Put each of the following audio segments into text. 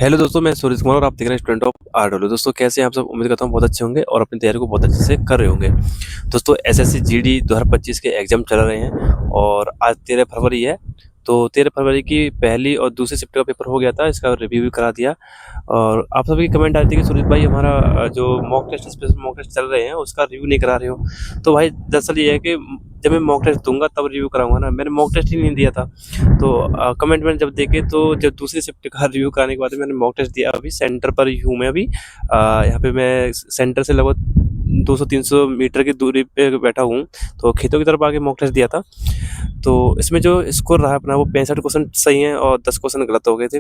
Hello दोस्तों, मैं सूरज कुमार और आप देख रहे हैं स्टूडेंट ऑफ आरडब्ल्यू। दोस्तों कैसे हैं आप सब? उम्मीद करता हूँ बहुत अच्छे होंगे और अपनी तैयारी को बहुत अच्छे से कर रहे होंगे। दोस्तों एसएससी जीडी 2025 के एग्जाम चल रहे हैं और आज 13 फरवरी है। तो 13 फरवरी की पहली और दूसरी शिफ्ट का पेपर हो गया था, इसका रिव्यू भी करा दिया। और आप सभी की कमेंट आती है कि सूरज भाई हमारा जो mock test special mock test चल रहे हैं उसका रिव्यू नहीं करा रहे हो। तो भाई दरअसल ये है कि जब मैं मॉक टेस्ट दूंगा तब रिव्यू कराऊंगा ना, मैंने मॉक टेस्ट ही नहीं दिया था। तो कमेंट मैंने जब देखे तो जब दूसरी शिफ्ट का रिव्यू कराने के बाद मैंने मॉक टेस्ट दिया। अभी सेंटर पर ही हूँ मैं अभी। यहाँ पे मैं सेंटर से लगभग 200-300 मीटर की दूरी पे बैठा हूँ। तो खेतों की तरफ आके मॉक टेस्ट दिया था। तो इसमें जो स्कोर रहा अपना वो 65 क्वेश्चन सही हैं और 10 क्वेश्चन गलत हो गए थे।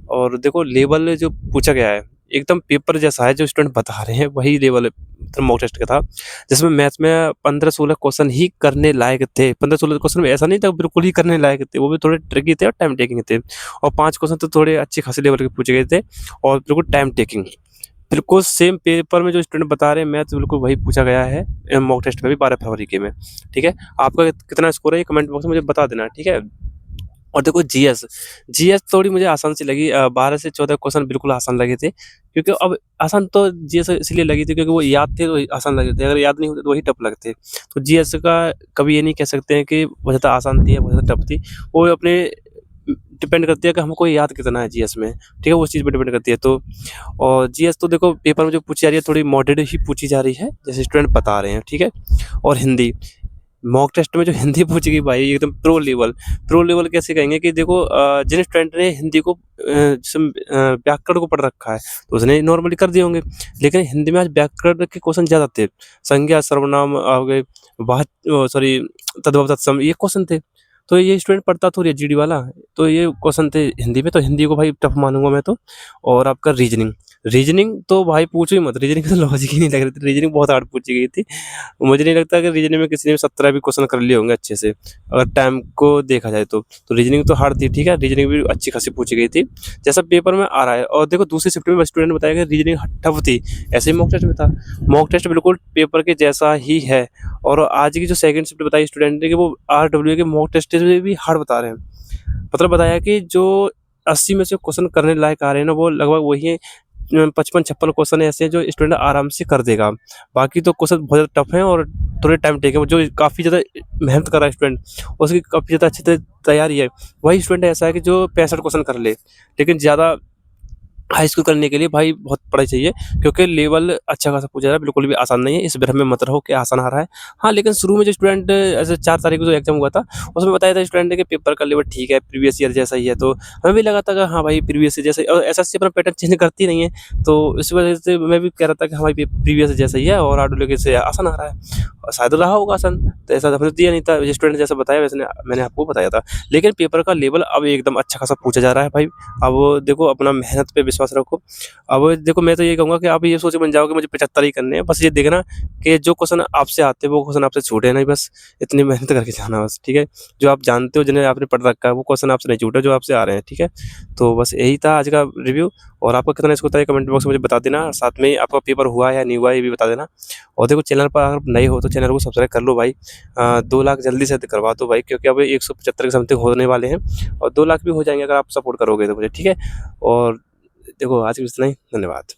और देखो लेवल जो पूछा गया है एकदम पेपर जैसा है, जो स्टूडेंट बता रहे हैं वही लेवल मॉक टेस्ट का था। जिसमें मैथ्स में 15-16 क्वेश्चन ही करने लायक थे। 15-16 क्वेश्चन में ऐसा नहीं था बिल्कुल ही करने लायक थे, वो भी थोड़े ट्रिकी थे और टाइम टेकिंग थे। और 5 क्वेश्चन तो थोड़े अच्छे खासे लेवल के पूछे गए थे और बिल्कुल टाइम टेकिंग। बिल्कुल सेम पेपर में जो स्टूडेंट बता रहे हैं मैथ्स बिल्कुल वही पूछा गया है मॉक टेस्ट में भी 12 फरवरी के में। ठीक है, आपका कितना स्कोर है ये कमेंट बॉक्स में मुझे बता देना। ठीक है। और देखो जीएस जीएस थोड़ी मुझे आसान सी लगी। 12 से 14 क्वेश्चन बिल्कुल आसान लगे थे, क्योंकि अब आसान तो जीएस इसलिए लगी थी क्योंकि वो याद थे तो आसान लगे थे, अगर याद नहीं होते तो वही टफ लगते। तो जीएस का कभी ये नहीं कह सकते हैं कि बहुत ज़्यादा आसान थी या बहुत ज़्यादा टफ थी। वो अपने डिपेंड करती है कि हमको याद कितना है जीएस में। ठीक है, उस चीज़ पे डिपेंड करती है। तो और जीएस तो देखो पेपर में जो पूछी जा रही है थोड़ी मॉडरेट ही पूछी जा रही है, जैसे स्टूडेंट बता रहे हैं। ठीक है। और हिंदी मॉक टेस्ट में जो हिंदी पूछी गई भाई एकदम प्रो लेवल कैसे कहेंगे कि देखो जिन स्टूडेंट ने हिंदी को व्याकरण को पढ़ रखा है तो उसने नॉर्मली कर दिए होंगे। लेकिन हिंदी में आज व्याकरण के क्वेश्चन ज़्यादा थे। संज्ञा सर्वनाम आ गए, सॉरी, तद्भव तत्सम, ये क्वेश्चन थे। तो ये स्टूडेंट पढ़ता थोड़ी है जीडी वाला, तो ये क्वेश्चन थे हिंदी में, तो हिंदी को भाई टफ मानूंगा मैं तो। और आपका रीजनिंग रीजनिंग तो भाई पूछो ही मत, रीजनिंग का लॉजिक ही नहीं लग रही थी। रीजनिंग बहुत हार्ड पूछी गई थी। मुझे नहीं लगता कि रीजनिंग में किसी ने 17 भी क्वेश्चन कर लिए होंगे अच्छे से, अगर टाइम को देखा जाए तो रीजनिंग तो हार्ड थी। ठीक है, रीजनिंग भी अच्छी खासी पूछी गई थी जैसा पेपर में आ रहा है। और देखो दूसरी शिफ्ट में स्टूडेंट बताया कि रीजनिंग टफ थी, ऐसे ही मॉक टेस्ट में था। मॉक टेस्ट बिल्कुल पेपर के जैसा ही है। और आज की जो सेकंड शिफ्ट बताई स्टूडेंट ने कि वो आरडब्ल्यू के मॉक टेस्ट में भी हार्ड बता रहे हैं। मतलब बताया कि जो 80 में से क्वेश्चन करने लायक आ रहे हैं ना, वो लगभग वही है। 55-56 क्वेश्चन ऐसे हैं जो स्टूडेंट आराम से कर देगा। बाकी तो क्वेश्चन बहुत ज़्यादा टफ हैं और थोड़े टाइम टेक है। जो काफ़ी ज़्यादा मेहनत कर रहा है स्टूडेंट, उसकी काफ़ी ज़्यादा अच्छी तैयारी है। वही स्टूडेंट ऐसा है कि जो 65 क्वेश्चन कर ले, लेकिन ज़्यादा हाई स्कोर करने के लिए भाई बहुत पढ़ाई चाहिए, क्योंकि लेवल अच्छा खासा पूछा जा रहा है, बिल्कुल भी आसान नहीं है। इस भ्रम में मत रहो कि आसान आ रहा है। हाँ, लेकिन शुरू में जो स्टूडेंट ऐसे 4 तारीख को जो एग्जाम हुआ था उसमें बताया था स्टूडेंट ने कि पेपर का लेवल ठीक है, प्रीवियस ईयर जैसा ही है। तो हमें भी लगा था कि हाँ भाई प्रीवियस ईयर जैसा ही, और एसएससी अपना पैटर्न चेंज करती नहीं है। तो इस वजह से मैं भी कह रहा था कि हाँ भाई प्रीवियस जैसा ही है और आडो से आसान आ रहा है, और शायद रहा होगा आसान। तो ऐसा हमने दिया नहीं था, स्टूडेंट जैसा बताया वैसे मैंने आपको बताया था। लेकिन पेपर का लेवल अब एकदम अच्छा खासा पूछा जा रहा है भाई। अब देखो अपना मेहनत पे विश्वास रखो। अब देखो मैं तो ये कहूँगा कि आप ये सोच के बन जाओ कि मुझे 75 ही करने हैं। बस ये देखना कि जो क्वेश्चन आपसे आते हैं वो क्वेश्चन आपसे छूटे नहीं, बस इतनी मेहनत करके जाना बस। ठीक है, जो आप जानते हो जिन्हें आपने पढ़ रखा है वो क्वेश्चन आपसे नहीं छूटे जो आपसे आ रहे हैं। ठीक है, तो बस यही था आज का रिव्यू। और आपका कितना इसको होता है कमेंट बॉक्स में मुझे बता देना। साथ में आपका पेपर हुआ या नहीं हुआ ये भी बता देना। और देखो चैनल पर अगर नए हो तो चैनल को सब्सक्राइब कर लो भाई। 2 लाख जल्दी से करवा दो भाई, क्योंकि अब 175 के समथिंग होने वाले हैं और 2 लाख भी हो जाएंगे अगर आप सपोर्ट करोगे तो मुझे। ठीक है, और देखो आज के लिए इतना ही, धन्यवाद।